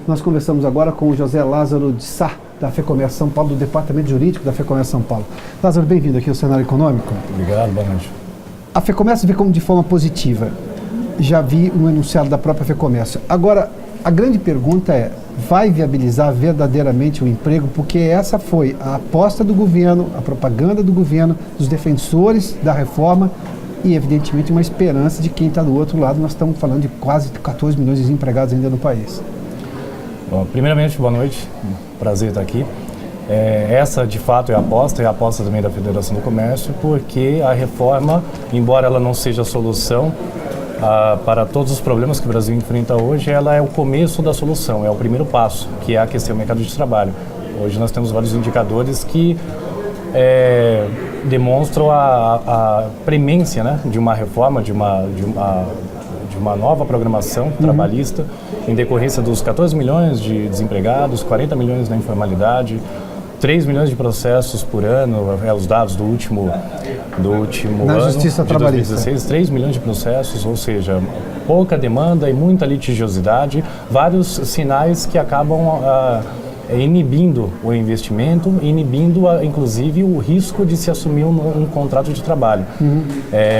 Nós conversamos agora com o José Lázaro de Sá, da FEComércio São Paulo, do Departamento Jurídico da FEComércio São Paulo. Lázaro, bem-vindo aqui ao Cenário Econômico. Obrigado, boa noite. A FEComércio vê como de forma positiva. Já vi um enunciado da própria FEComércio. Agora, a grande pergunta é, vai viabilizar verdadeiramente o emprego? Porque essa foi a aposta do governo, a propaganda do governo, dos defensores da reforma e, evidentemente, uma esperança de quem está do outro lado. Nós estamos falando de quase 14 milhões de desempregados ainda no país. Bom, primeiramente, boa noite. Prazer estar aqui. Essa, de fato, é a aposta também da Federação do Comércio, porque a reforma, embora ela não seja a solução para todos os problemas que o Brasil enfrenta hoje, ela é o começo da solução, é o primeiro passo, que é aquecer o mercado de trabalho. Hoje nós temos vários indicadores que demonstram a premência, né, de uma reforma, de uma nova programação trabalhista, em decorrência dos 14 milhões de desempregados, 40 milhões na informalidade, 3 milhões de processos por ano, os dados do último na ano, Justiça de Trabalhista. 2016, 3 milhões de processos, ou seja, pouca demanda e muita litigiosidade, vários sinais que acabam inibindo o investimento, inibindo, inclusive, o risco de se assumir um contrato de trabalho.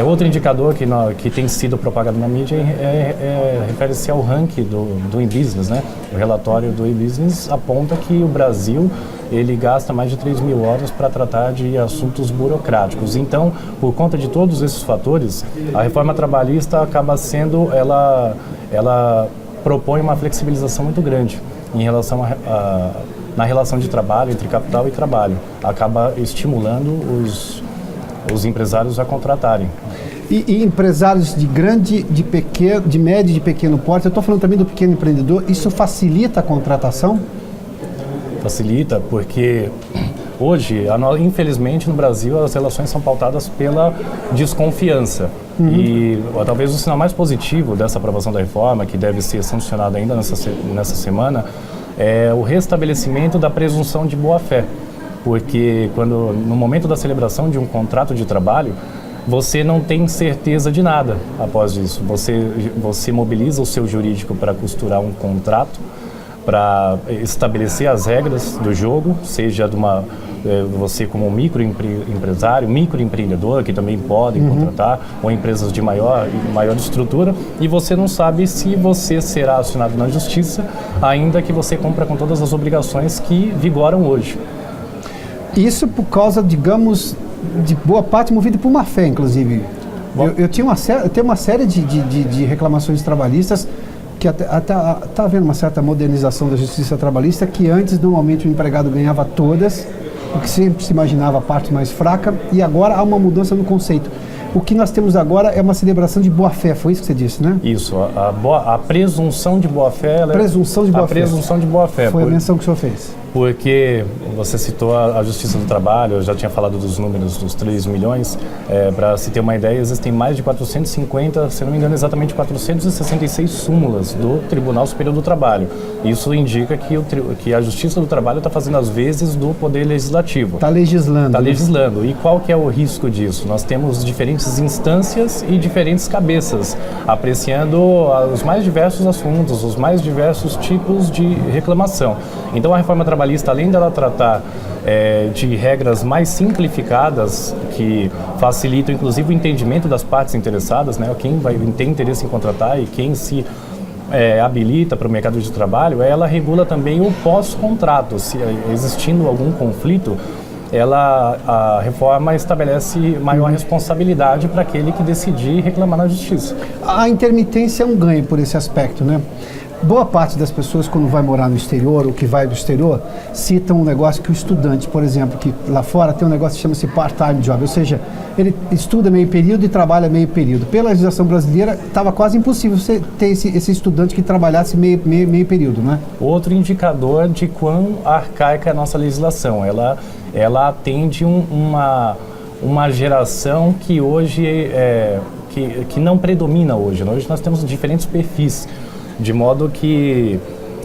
Outro indicador que tem sido propagado na mídia refere-se ao ranking do e-business, né? O relatório do e-business aponta que o Brasil ele gasta mais de 3 mil horas para tratar de assuntos burocráticos. Então, por conta de todos esses fatores, a reforma trabalhista acaba sendo, ela propõe uma flexibilização muito grande em relação na relação de trabalho, entre capital e trabalho. Acaba estimulando os empresários a contratarem. E empresários de grande, de pequeno, de médio e de pequeno porte, eu estou falando também do pequeno empreendedor, isso facilita a contratação? Facilita, porque hoje, infelizmente, no Brasil, as relações são pautadas pela desconfiança. E talvez o sinal mais positivo dessa aprovação da reforma, que deve ser sancionada ainda nessa semana, é o restabelecimento da presunção de boa-fé. Porque no momento da celebração de um contrato de trabalho, você não tem certeza de nada após isso. Você mobiliza o seu jurídico para costurar um contrato, para estabelecer as regras do jogo, seja você como microempresário, microempreendedor, que também podem contratar, ou empresas de maior estrutura, e você não sabe se você será acionado na justiça, ainda que você cumpra com todas as obrigações que vigoram hoje. Isso por causa, digamos, de boa parte movida por má fé, inclusive. Eu tenho uma série de reclamações trabalhistas que está havendo uma certa modernização da justiça trabalhista, que antes normalmente o empregado ganhava todas, porque sempre se imaginava a parte mais fraca, e agora há uma mudança no conceito. O que nós temos agora é uma celebração de boa-fé, foi isso que você disse, né? Isso, a presunção de boa-fé. Presunção de boa-fé. Foi a menção que o senhor fez. Porque você citou a Justiça do Trabalho, eu já tinha falado dos números dos 3 milhões, para se ter uma ideia, existem mais de 450, se não me engano, exatamente 466 súmulas do Tribunal Superior do Trabalho. Isso indica que a Justiça do Trabalho está fazendo as vezes do Poder Legislativo. Está legislando. Está legislando. E qual que é o risco disso? Nós temos diferentes instâncias e diferentes cabeças, apreciando os mais diversos assuntos, os mais diversos tipos de reclamação. Então, a reforma trabalhista, além dela tratar de regras mais simplificadas, que facilitam inclusive o entendimento das partes interessadas, né, quem tem interesse em contratar e quem se habilita para o mercado de trabalho, ela regula também o pós-contrato. Se existindo algum conflito, a reforma estabelece maior responsabilidade para aquele que decidir reclamar na justiça. A intermitência é um ganho por esse aspecto, né? Boa parte das pessoas, quando vai morar no exterior ou que vai do exterior, citam um negócio que o estudante, por exemplo, que lá fora tem um negócio que chama-se part-time job, ou seja, ele estuda meio período e trabalha meio período. Pela legislação brasileira, estava quase impossível você ter esse estudante que trabalhasse meio período, né? Outro indicador de quão arcaica é a nossa legislação. Ela atende uma geração que hoje que não predomina hoje. Hoje nós temos diferentes perfis, de modo que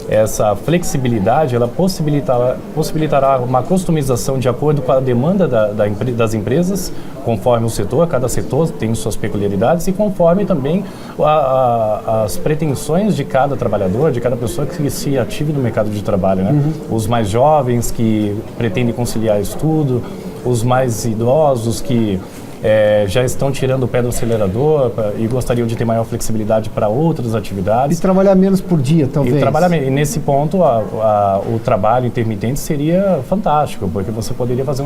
essa flexibilidade, ela possibilitará uma customização de acordo com a demanda das empresas, conforme o setor, cada setor tem suas peculiaridades e conforme também as pretensões de cada trabalhador, de cada pessoa que se ative no mercado de trabalho, né? Os mais jovens que pretendem conciliar estudo, os mais idosos que já estão tirando o pé do acelerador e gostariam de ter maior flexibilidade para outras atividades. E trabalhar menos por dia, talvez. E nesse ponto, o trabalho intermitente seria fantástico, porque você poderia fazer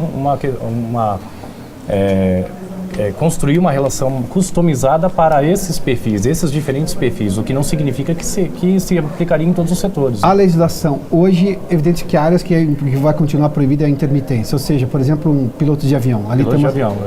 construir uma relação customizada para esses perfis, esses diferentes perfis, o que não significa que se aplicaria em todos os setores. A legislação, hoje, evidente que áreas que vai continuar proibida é a intermitência, ou seja, por exemplo, um piloto de avião, ali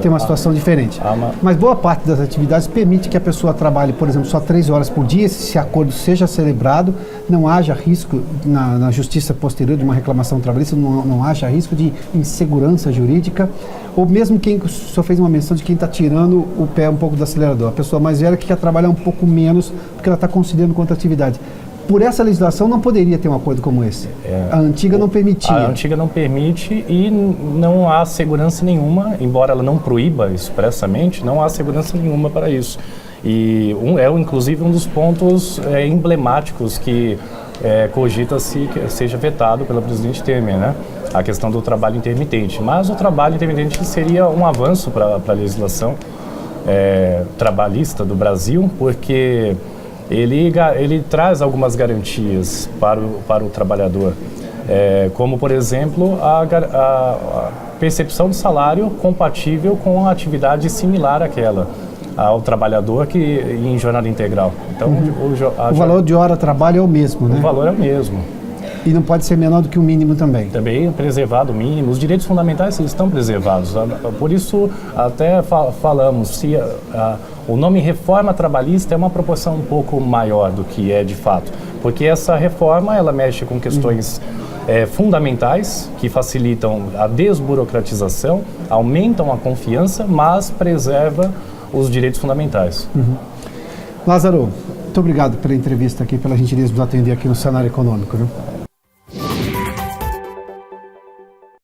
tem uma situação diferente. Mas boa parte das atividades permite que a pessoa trabalhe, por exemplo, só 3 horas por dia, se esse acordo seja celebrado, não haja risco na justiça posterior de uma reclamação trabalhista, não haja risco de insegurança jurídica, ou mesmo o senhor fez uma menção de quem está tirando o pé um pouco do acelerador, a pessoa mais velha que quer trabalhar um pouco menos porque ela está considerando contra atividade. Por essa legislação não poderia ter um acordo como esse. A antiga não permitia. A antiga não permite e não há segurança nenhuma, embora ela não proíba expressamente, não há segurança nenhuma para isso. E inclusive um dos pontos emblemáticos que cogita-se que seja vetado pelo presidente Temer, né? A questão do trabalho intermitente. Mas o trabalho intermitente seria um avanço para a legislação trabalhista do Brasil, porque ele traz algumas garantias para o trabalhador, como, por exemplo, a percepção de salário compatível com a atividade similar àquela, ao trabalhador em jornada integral. Então, o valor de hora de trabalho é o mesmo, né? O valor é o mesmo. E não pode ser menor do que o mínimo também. Também preservado o mínimo. Os direitos fundamentais estão preservados. Por isso, até falamos, se o nome reforma trabalhista é uma proporção um pouco maior do que é de fato. Porque essa reforma, ela mexe com questões fundamentais, que facilitam a desburocratização, aumentam a confiança, mas preserva os direitos fundamentais. Lázaro, muito obrigado pela entrevista aqui, pela gentileza de nos atender aqui no Cenário Econômico, viu?